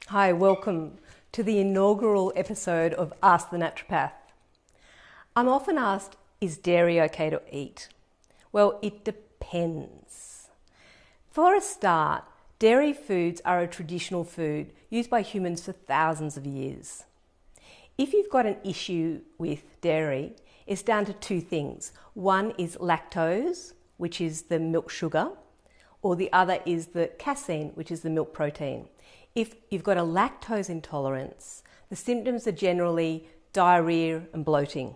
Hi, welcome to the inaugural episode of Ask the Naturopath. I'm often asked, is dairy okay to eat? Well, it depends. For a start, dairy foods are a traditional food used by humans for thousands of years. If you've got an issue with dairy, it's down to two things. One is lactose, which is the milk sugar, or the other is the casein, which is the milk protein. If you've got a lactose intolerance, the symptoms are generally diarrhea and bloating,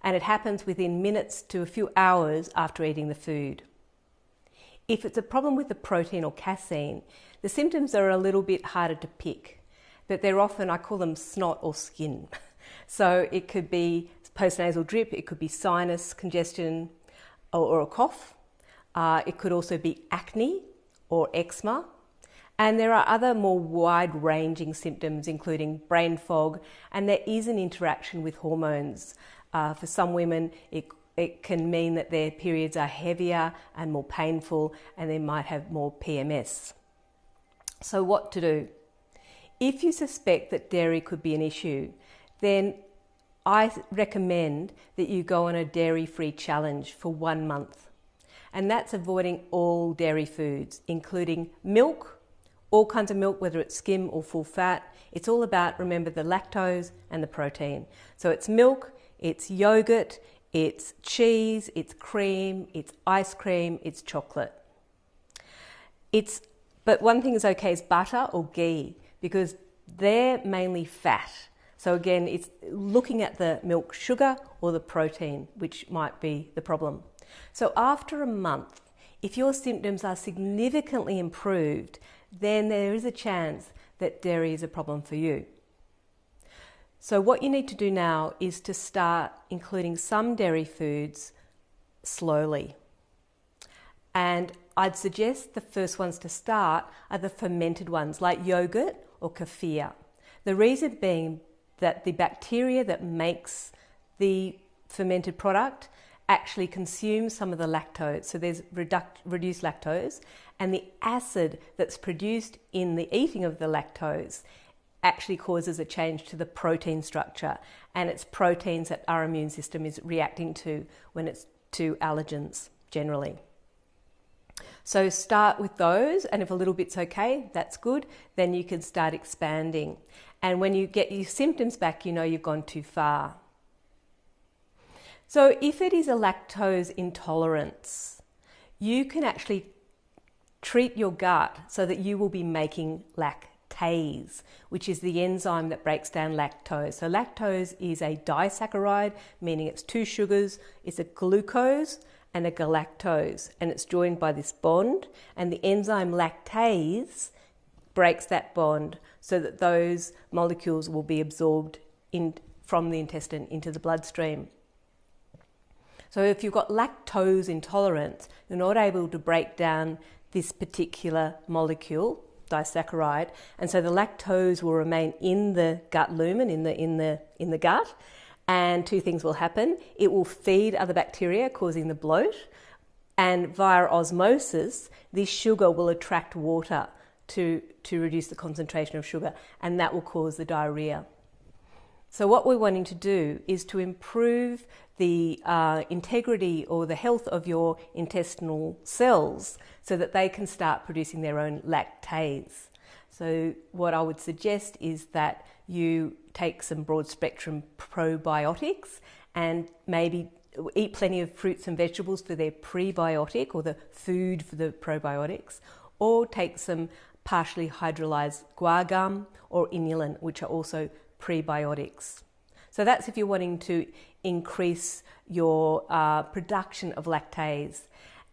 and it happens within minutes to a few hours after eating the food. If it's a problem with the protein or casein, the symptoms are a little bit harder to pick, but they're often, I call them snot or skin. So it could be postnasal drip, it could be sinus congestion or a cough. It could also be acne or eczema. And there are other more wide-ranging symptoms, including brain fog, and there is an interaction with hormones. For some women, it can mean that their periods are heavier and more painful, and they might have more PMS. So what to do? If you suspect that dairy could be an issue, then I recommend that you go on a dairy-free challenge for 1 month. And that's avoiding all dairy foods, including milk, all kinds of milk, whether it's skim or full fat. It's all about, remember, the lactose and the protein. So it's milk, it's yogurt, it's cheese, it's cream, it's ice cream, it's chocolate. But one thing is okay is butter or ghee, because they're mainly fat. So again, it's looking at the milk sugar or the protein, which might be the problem. So after a month, if your symptoms are significantly improved, then there is a chance that dairy is a problem for you. So what you need to do now is to start including some dairy foods slowly. And I'd suggest the first ones to start are the fermented ones, like yogurt or kefir. The reason being that the bacteria that makes the fermented product actually consumes some of the lactose. So there's reduced lactose, and the acid that's produced in the eating of the lactose actually causes a change to the protein structure, and it's proteins that our immune system is reacting to when it's to allergens generally. So start with those, and if a little bit's okay, that's good, then you can start expanding. And when you get your symptoms back, you know you've gone too far. So if it is a lactose intolerance, you can actually treat your gut so that you will be making lactase, which is the enzyme that breaks down lactose. So lactose is a disaccharide, meaning it's two sugars. It's a glucose and a galactose, and it's joined by this bond, and the enzyme lactase breaks that bond so that those molecules will be absorbed from the intestine into the bloodstream. So if you've got lactose intolerance, you're not able to break down this particular molecule, disaccharide, and so the lactose will remain in the gut lumen, in the gut, and two things will happen. It will feed other bacteria, causing the bloat, and via osmosis, this sugar will attract water to reduce the concentration of sugar, and that will cause the diarrhea. So what we're wanting to do is to improve the integrity or the health of your intestinal cells so that they can start producing their own lactase. So what I would suggest is that you take some broad spectrum probiotics and maybe eat plenty of fruits and vegetables for their prebiotic or the food for the probiotics, or take some partially hydrolyzed guar gum or inulin, which are also prebiotics. So that's if you're wanting to increase your production of lactase.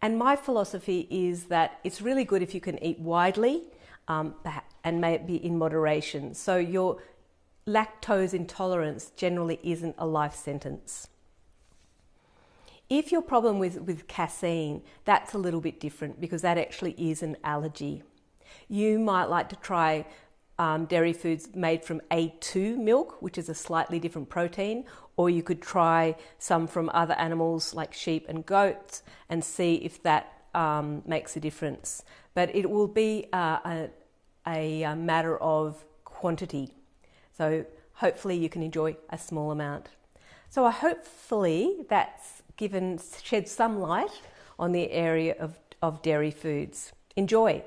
And my philosophy is that it's really good if you can eat widely and maybe in moderation. So your lactose intolerance generally isn't a life sentence. If your problem with casein, that's a little bit different because that actually is an allergy. You might like to try dairy foods made from A2 milk, which is a slightly different protein, or you could try some from other animals like sheep and goats and see if that makes a difference. But it will be a matter of quantity. So hopefully you can enjoy a small amount. So hopefully that's shed some light on the area of dairy foods. Enjoy.